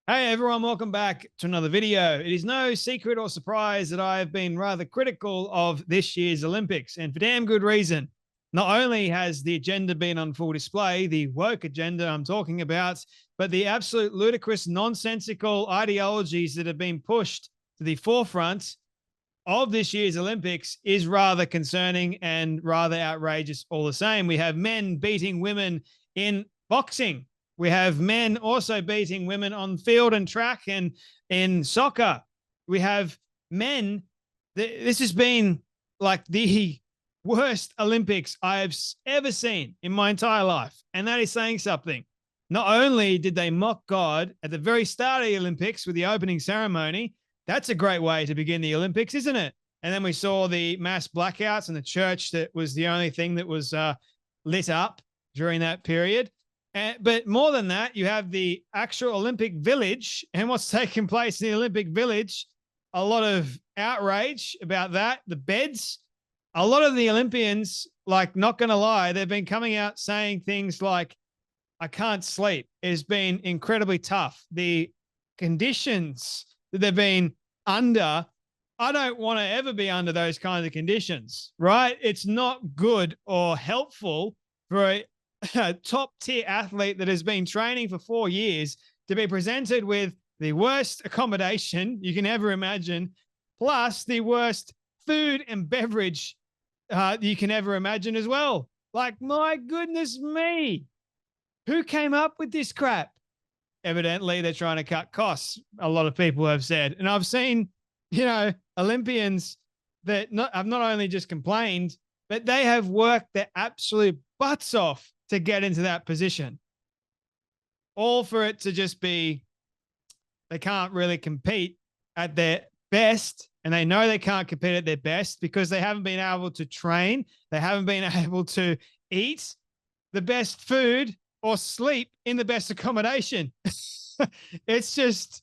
Hey everyone, welcome back to another video. It is no secret or surprise that I've been rather critical of this year's Olympics, and for damn good reason. Not only has the agenda been on full display, the woke agenda I'm talking about, but the absolute ludicrous, nonsensical ideologies that have been pushed to the forefront of this year's Olympics is rather concerning and rather outrageous all the same. We have men beating women in boxing. We have men also beating women on field and track and in soccer. We have men. This has been like the worst Olympics I have ever seen in my entire life. And that is saying something. Not only did they mock God at the very start of the Olympics with the opening ceremony, that's a great way to begin the Olympics, isn't it? And then we saw the mass blackouts in the church that was the only thing that was lit up during that period. But more than that, you have the actual Olympic Village and what's taking place in the Olympic Village. A lot of outrage about that. The beds. A lot of the Olympians, like, not going to lie, they've been coming out saying things like, I can't sleep. It's been incredibly tough. The conditions that they've been under, I don't want to ever be under those kinds of conditions, right? It's not good or helpful for a top tier athlete that has been training for 4 years to be presented with the worst accommodation you can ever imagine, plus the worst food and beverage you can ever imagine as well. Like, my goodness me, who came up with this crap? Evidently, they're trying to cut costs. A lot of people have said, and I've seen, Olympians that have not only just complained, but they have worked their absolute butts off to get into that position. All for it to just be, they can't really compete at their best. And they know they can't compete at their best because they haven't been able to train. They haven't been able to eat the best food or sleep in the best accommodation. It's just,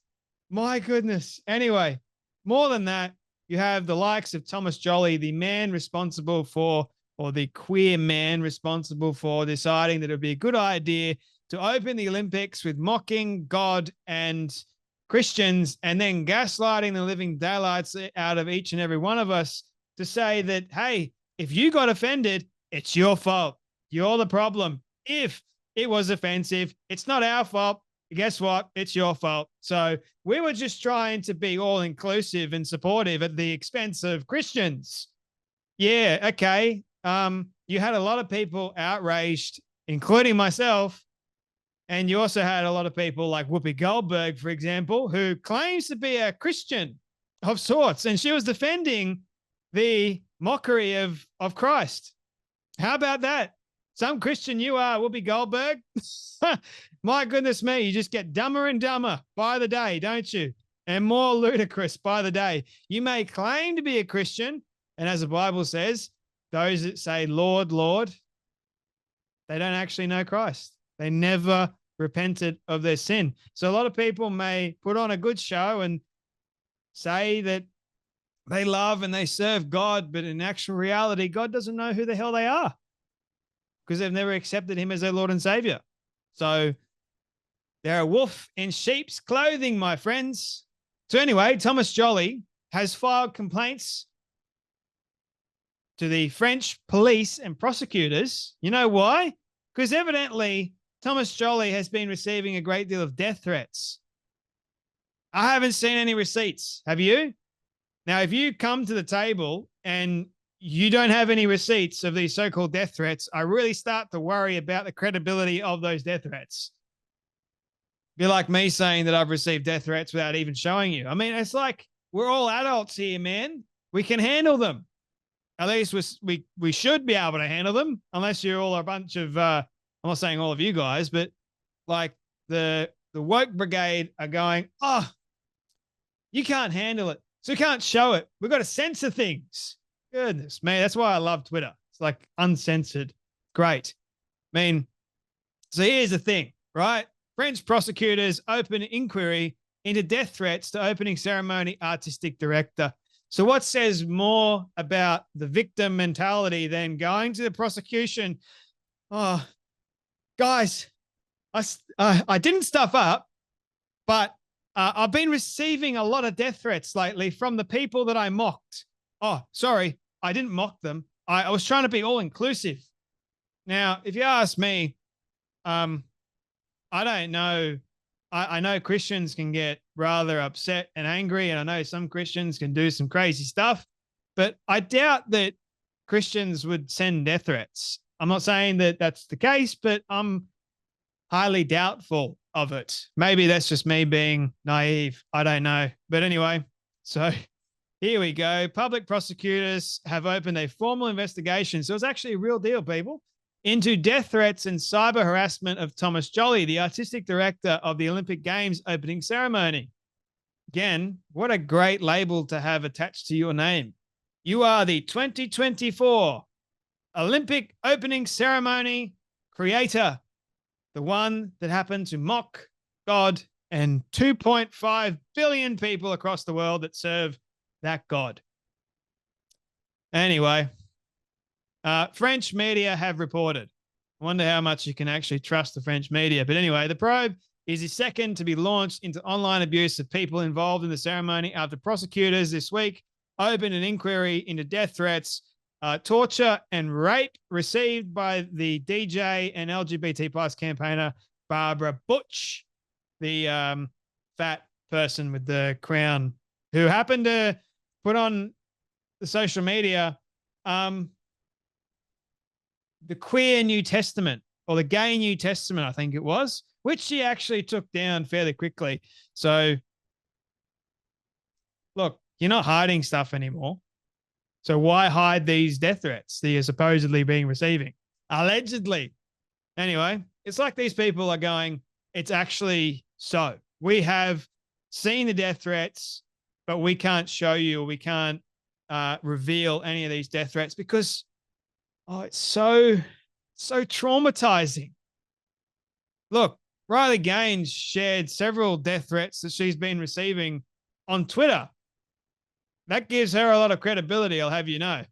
my goodness. Anyway, more than that, you have the likes of Thomas Jolly, the man responsible for, or the queer man responsible for deciding that it would be a good idea to open the Olympics with mocking God and Christians and then gaslighting the living daylights out of each and every one of us to say that, hey, if you got offended, it's your fault. You're the problem. If it was offensive, it's not our fault. Guess what? It's your fault. So we were just trying to be all inclusive and supportive at the expense of Christians. Yeah, okay. You had a lot of people outraged, including myself. And you also had a lot of people like Whoopi Goldberg, for example, who claims to be a Christian of sorts. And she was defending the mockery of Christ. How about that? Some Christian you are, Whoopi Goldberg. My goodness me, you just get dumber and dumber by the day, don't you? And more ludicrous by the day. You may claim to be a Christian, and as the Bible says, those that say, Lord, Lord, they don't actually know Christ. They never repented of their sin. So a lot of people may put on a good show and say that they love and they serve God, but in actual reality, God doesn't know who the hell they are because they've never accepted him as their Lord and Savior. So they're a wolf in sheep's clothing, my friends. So anyway, Thomas Jolly has filed complaints to the French police and prosecutors. You know why? Because evidently Thomas Jolly has been receiving a great deal of death threats. I haven't seen any receipts. Have you? Now, if you come to the table and you don't have any receipts of these so-called death threats, I really start to worry about the credibility of those death threats. Be like me saying that I've received death threats without even showing you. I mean, it's like we're all adults here, man. We can handle them. At least we should be able to handle them, unless you're all a bunch of, I'm not saying all of you guys, but like the woke brigade are going, oh, you can't handle it, so we can't show it. We've got to censor things. Goodness me, that's why I love Twitter. It's like uncensored. Great. I mean, so here's the thing, right? French prosecutors open inquiry into death threats to opening ceremony artistic director. So what says more about the victim mentality than going to the prosecution? Oh, guys, I didn't stuff up, but I've been receiving a lot of death threats lately from the people that I mocked. Oh, sorry, I didn't mock them. I was trying to be all inclusive. Now, if you ask me, um, I don't know. I know Christians can get rather upset and angry, and I know some Christians can do some crazy stuff, but I doubt that Christians would send death threats. I'm not saying that that's the case, but I'm highly doubtful of it. Maybe that's just me being naive. I don't know. But anyway, so here we go. Public prosecutors have opened a formal investigation. So it's actually a real deal, people, into death threats and cyber harassment of Thomas Jolly, the artistic director of the Olympic Games opening ceremony. Again, what a great label to have attached to your name. You are the 2024 Olympic opening ceremony creator, the one that happened to mock God and 2.5 billion people across the world that serve that God. Anyway, French media have reported. I wonder how much you can actually trust the French media. But anyway, the probe is the second to be launched into online abuse of people involved in the ceremony after prosecutors this week opened an inquiry into death threats, torture, and rape received by the DJ and LGBT plus campaigner Barbara Butch, the fat person with the crown, who happened to put on the social media the queer New Testament, or the gay New Testament, I think it was, which she actually took down fairly quickly. So, look, you're not hiding stuff anymore. So why hide these death threats that you're supposedly being receiving? Allegedly. Anyway, it's like these people are going, it's actually so. We have seen the death threats, but we can't show you, or we can't reveal any of these death threats because, oh, it's so traumatizing. Look, Riley Gaines shared several death threats that she's been receiving on Twitter. That gives her a lot of credibility, I'll have you know.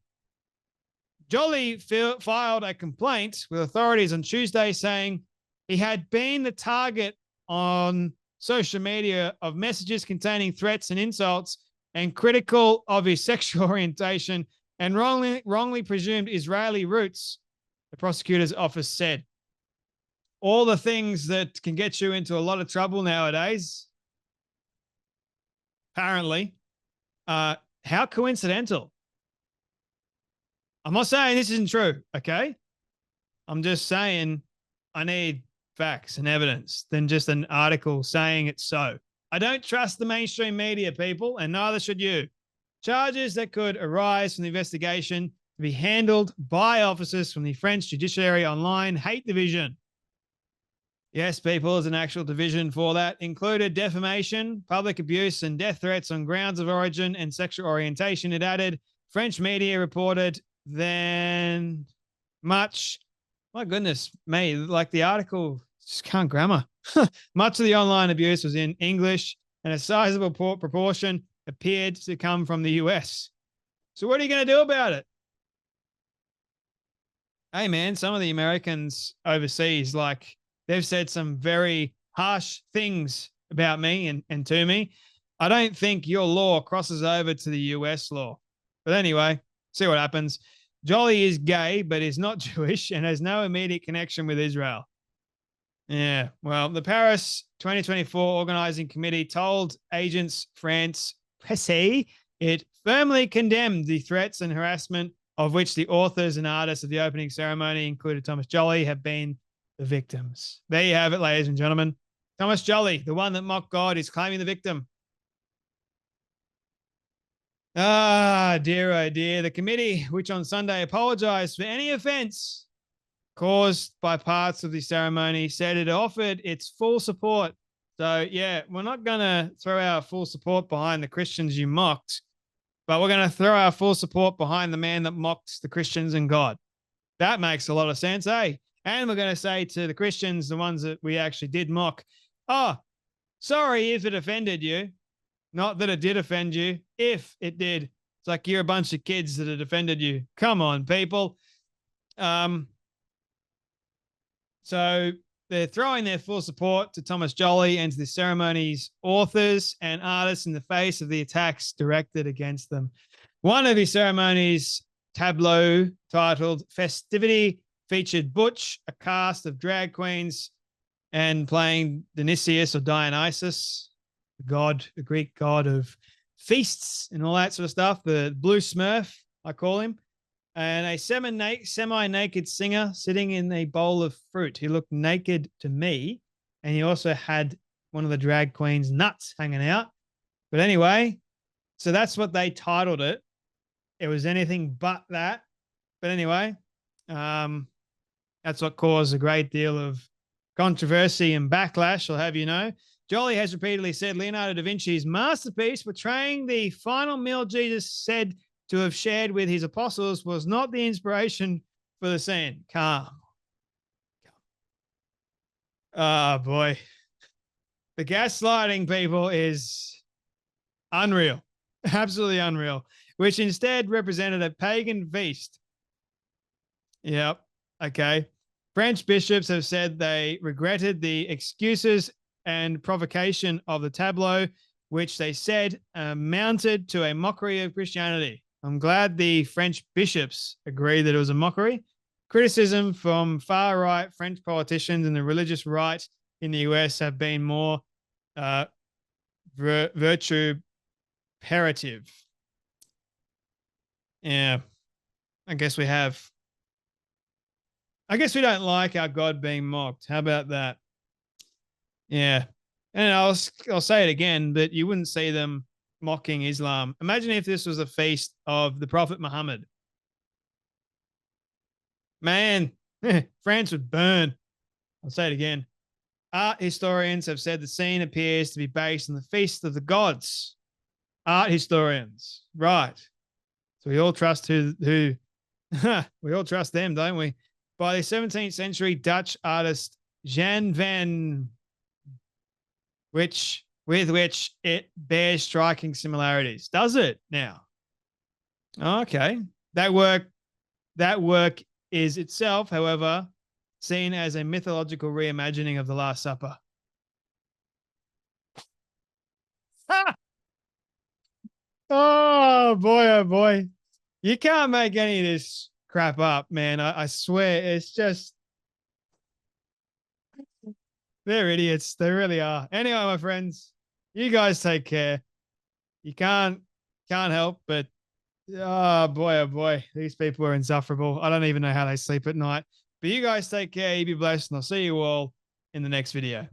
Jolly filed a complaint with authorities on Tuesday saying he had been the target on social media of messages containing threats and insults and critical of his sexual orientation and wrongly presumed Israeli roots, the prosecutor's office said. All the things that can get you into a lot of trouble nowadays, apparently. How coincidental. I'm not saying this isn't true, okay? I'm just saying I need facts and evidence than just an article saying it's so. I don't trust the mainstream media, people, and neither should you. Charges that could arise from the investigation to be handled by officers from the French Judiciary Online Hate Division. Yes, people, there's an actual division for that. Included defamation, public abuse, and death threats on grounds of origin and sexual orientation. It added, French media reported then much. My goodness me, like the article just can't grammar. Much of the online abuse was in English, and a sizable proportion appeared to come from the US. So what are you going to do about it? Hey, man, some of the Americans overseas, like, they've said some very harsh things about me and to me. I don't think your law crosses over to the US law. But anyway, see what happens. Jolly is gay, but is not Jewish and has no immediate connection with Israel. Yeah, well, the Paris 2024 organizing committee told Agence France Presse it firmly condemned the threats and harassment of which the authors and artists of the opening ceremony, included Thomas Jolly, have been the victims. There you have it, ladies and gentlemen. Thomas Jolly, the one that mocked God, is claiming the victim. Ah, dear, oh dear. The committee, which on Sunday apologized for any offense caused by parts of the ceremony, said it offered its full support. So, yeah, we're not going to throw our full support behind the Christians you mocked, but we're going to throw our full support behind the man that mocked the Christians and God. That makes a lot of sense, eh? And we're going to say to the Christians, the ones that we actually did mock, oh, sorry if it offended you. Not that it did offend you, if it did. It's like you're a bunch of kids that had offended you. Come on, people. So they're throwing their full support to Thomas Joly and to the ceremony's authors and artists in the face of the attacks directed against them. One of his ceremonies tableau titled Festivity featured Butch, a cast of drag queens, and playing Dionysius or Dionysus, the Greek god of feasts and all that sort of stuff, the blue smurf, I call him, and a semi-naked singer sitting in a bowl of fruit. He looked naked to me, and he also had one of the drag queens' nuts hanging out. But anyway, so that's what they titled it. It was anything but that. But anyway, that's what caused a great deal of controversy and backlash, I'll have you know. Joly has repeatedly said Leonardo da Vinci's masterpiece portraying the final meal Jesus said to have shared with his apostles was not the inspiration for the scene. Calm. Oh, boy. The gaslighting, people, is unreal. Absolutely unreal. Which instead represented a pagan feast. Yep. Okay. French bishops have said they regretted the excuses and provocation of the tableau, which they said amounted to a mockery of Christianity. I'm glad the French bishops agree that it was a mockery. Criticism from far-right French politicians and the religious right in the US have been more vituperative. Yeah, I guess we don't like our God being mocked. How about that? Yeah. And I'll say it again, but you wouldn't see them mocking Islam. Imagine if this was a feast of the Prophet Muhammad. Man, France would burn. I'll say it again. Art historians have said the scene appears to be based on the Feast of the Gods. Art historians. Right. So we all trust who we all trust them, don't we? By the 17th century Dutch artist Jan van, with which it bears striking similarities. Does it now? Okay. That work is itself, however, seen as a mythological reimagining of the Last Supper. Oh boy, oh boy. You can't make any of this crap up, man. I swear. It's just, they're idiots. They really are. Anyway, my friends, you guys take care. You can't help but, oh boy, these people are insufferable. I don't even know how they sleep at night. But you guys take care. You be blessed, and I'll see you all in the next video.